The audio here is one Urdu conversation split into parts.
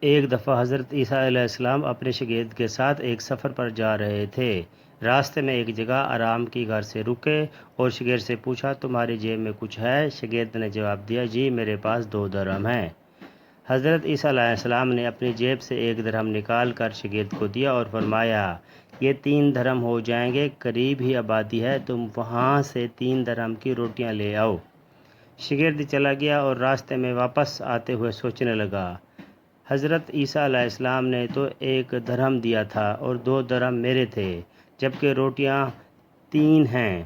ایک دفعہ حضرت عیسیٰ علیہ السلام اپنے شاگرد کے ساتھ ایک سفر پر جا رہے تھے۔ راستے میں ایک جگہ آرام کی گھر سے رکے اور شاگرد سے پوچھا، تمہاری جیب میں کچھ ہے؟ شاگرد نے جواب دیا، جی میرے پاس 2 درہم ہیں۔ حضرت عیسیٰ علیہ السلام نے اپنی جیب سے 1 درہم نکال کر شاگرد کو دیا اور فرمایا، یہ 3 درہم ہو جائیں گے، قریب ہی آبادی ہے، تم وہاں سے 3 درہم کی روٹیاں لے آؤ۔ شاگرد چلا گیا اور راستے میں واپس آتے ہوئے سوچنے لگا، حضرت عیسیٰ علیہ السلام نے تو 1 درہم دیا تھا اور 2 درہم میرے تھے، جبکہ روٹیاں 3 ہیں۔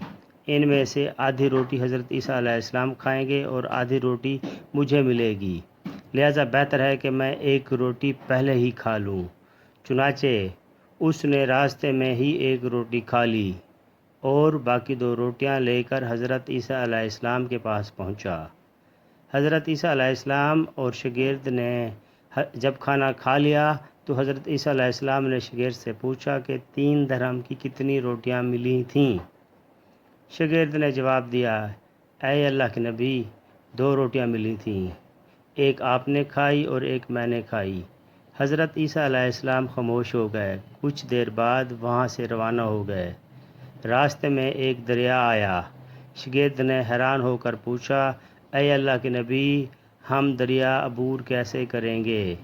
ان میں سے آدھی روٹی حضرت عیسیٰ علیہ السلام کھائیں گے اور آدھی روٹی مجھے ملے گی، لہٰذا بہتر ہے کہ میں 1 روٹی پہلے ہی کھا لوں۔ چنانچہ اس نے راستے میں ہی 1 روٹی کھا لی اور باقی 2 روٹیاں لے کر حضرت عیسیٰ علیہ السلام کے پاس پہنچا۔ حضرت عیسیٰ علیہ السلام اور شاگرد نے جب کھانا کھا لیا تو حضرت عیسیٰ علیہ السلام نے شاگرد سے پوچھا کہ 3 درہم کی کتنی روٹیاں ملی تھیں؟ شاگرد نے جواب دیا، اے اللہ کے نبی، 2 روٹیاں ملی تھیں، ایک آپ نے کھائی اور ایک میں نے کھائی۔ حضرت عیسیٰ علیہ السلام خاموش ہو گئے، کچھ دیر بعد وہاں سے روانہ ہو گئے۔ راستے میں ایک دریا آیا۔ شاگرد نے حیران ہو کر پوچھا، اے اللہ کے نبی، ہم دریا عبور کیسے کریں گے،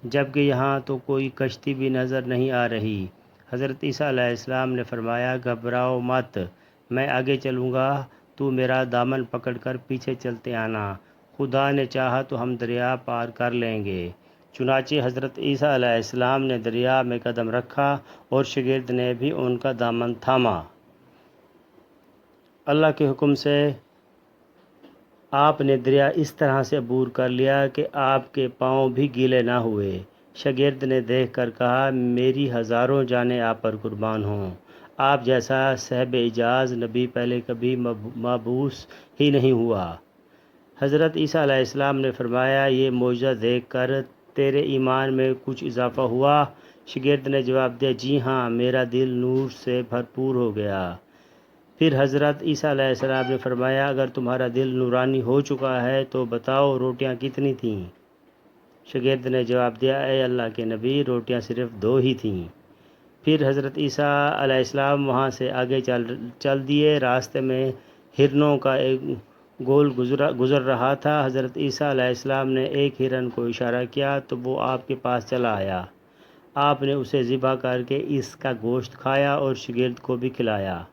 جبکہ یہاں تو کوئی کشتی بھی نظر نہیں آ رہی؟ حضرت عیسیٰ علیہ السلام نے فرمایا، گھبراؤ مت، میں آگے چلوں گا، تو میرا دامن پکڑ کر پیچھے چلتے آنا، خدا نے چاہا تو ہم دریا پار کر لیں گے۔ چنانچہ حضرت عیسیٰ علیہ السلام نے دریا میں قدم رکھا اور شاگرد نے بھی ان کا دامن تھاما۔ اللہ کے حکم سے آپ نے دریا اس طرح سے عبور کر لیا کہ آپ کے پاؤں بھی گیلے نہ ہوئے۔ شاگرد نے دیکھ کر کہا، میری ہزاروں جانیں آپ پر قربان ہوں، آپ جیسا صاحب اعجاز نبی پہلے کبھی مبعوث ہی نہیں ہوا۔ حضرت عیسیٰ علیہ السلام نے فرمایا، یہ معجزہ دیکھ کر تیرے ایمان میں کچھ اضافہ ہوا؟ شاگرد نے جواب دیا، جی ہاں، میرا دل نور سے بھرپور ہو گیا۔ پھر حضرت عیسیٰ علیہ السلام نے فرمایا، اگر تمہارا دل نورانی ہو چکا ہے تو بتاؤ روٹیاں کتنی تھیں؟ شاگرد نے جواب دیا، اے اللہ کے نبی، روٹیاں صرف 2 ہی تھیں۔ پھر حضرت عیسیٰ علیہ السلام وہاں سے آگے چل دیے۔ راستے میں ہرنوں کا ایک گول گزر رہا تھا۔ حضرت عیسیٰ علیہ السلام نے ایک ہرن کو اشارہ کیا تو وہ آپ کے پاس چلا آیا۔ آپ نے اسے ذبح کر کے اس کا گوشت کھایا اور شاگرد کو بھی کھلایا۔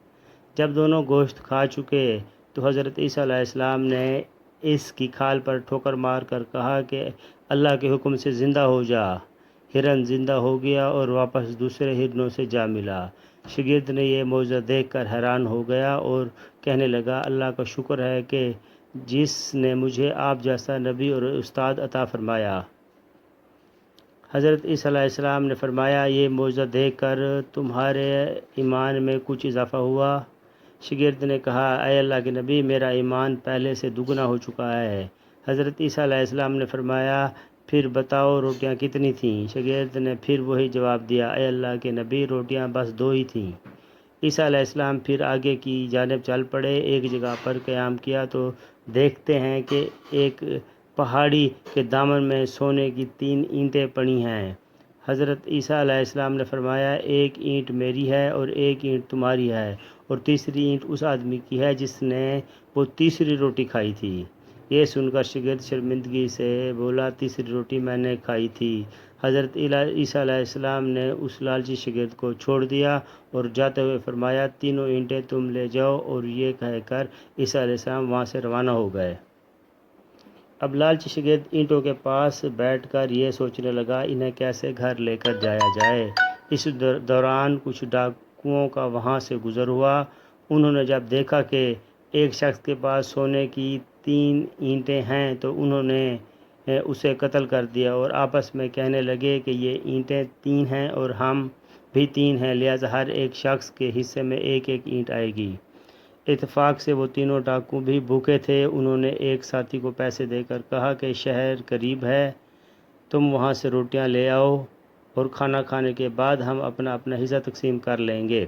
جب دونوں گوشت کھا چکے تو حضرت عیسیٰ علیہ السلام نے اس کی کھال پر ٹھوکر مار کر کہا کہ اللہ کے حکم سے زندہ ہو جا۔ ہرن زندہ ہو گیا اور واپس دوسرے ہرنوں سے جا ملا۔ شاگرد نے یہ معجزہ دیکھ کر حیران ہو گیا اور کہنے لگا، اللہ کا شکر ہے کہ جس نے مجھے آپ جیسا نبی اور استاد عطا فرمایا۔ حضرت عیسیٰ علیہ السلام نے فرمایا، یہ معجزہ دیکھ کر تمہارے ایمان میں کچھ اضافہ ہوا؟ شاگرد نے کہا، اے اللہ کے نبی، میرا ایمان پہلے سے دگنا ہو چکا ہے۔ حضرت عیسیٰ علیہ السلام نے فرمایا، پھر بتاؤ روٹیاں کتنی تھیں؟ شاگرد نے پھر وہی جواب دیا، اے اللہ کے نبی، روٹیاں بس 2 ہی تھیں۔ عیسیٰ علیہ السلام پھر آگے کی جانب چل پڑے۔ ایک جگہ پر قیام کیا تو دیکھتے ہیں کہ ایک پہاڑی کے دامن میں سونے کی 3 اینٹیں پڑی ہیں۔ حضرت عیسیٰ علیہ السلام نے فرمایا، ایک اینٹ میری ہے اور ایک اینٹ تمہاری ہے اور تیسری اینٹ اس آدمی کی ہے جس نے وہ تیسری روٹی کھائی تھی۔ یہ سن کر شاگرد شرمندگی سے بولا، تیسری روٹی میں نے کھائی تھی۔ حضرت عیسیٰ علیہ السلام نے اس لالچی شاگرد کو چھوڑ دیا اور جاتے ہوئے فرمایا، 3 اینٹیں تم لے جاؤ، اور یہ کہہ کر عیسیٰ علیہ السلام وہاں سے روانہ ہو گئے۔ اب لالچی شاگرد اینٹوں کے پاس بیٹھ کر یہ سوچنے لگا، انہیں کیسے گھر لے کر جایا جائے۔ اس دوران کچھ ڈاکوؤں کا وہاں سے گزر ہوا۔ انہوں نے جب دیکھا کہ ایک شخص کے پاس سونے کی 3 اینٹیں ہیں تو انہوں نے اسے قتل کر دیا اور آپس میں کہنے لگے کہ یہ اینٹیں 3 ہیں اور ہم بھی 3 ہیں، لہٰذا ہر ایک شخص کے حصے میں ایک ایک اینٹ آئے گی۔ اتفاق سے وہ تینوں ڈاکو بھی بھوکے تھے۔ انہوں نے ایک ساتھی کو پیسے دے کر کہا کہ شہر قریب ہے، تم وہاں سے روٹیاں لے آؤ اور کھانا کھانے کے بعد ہم اپنا حصہ تقسیم کر لیں گے۔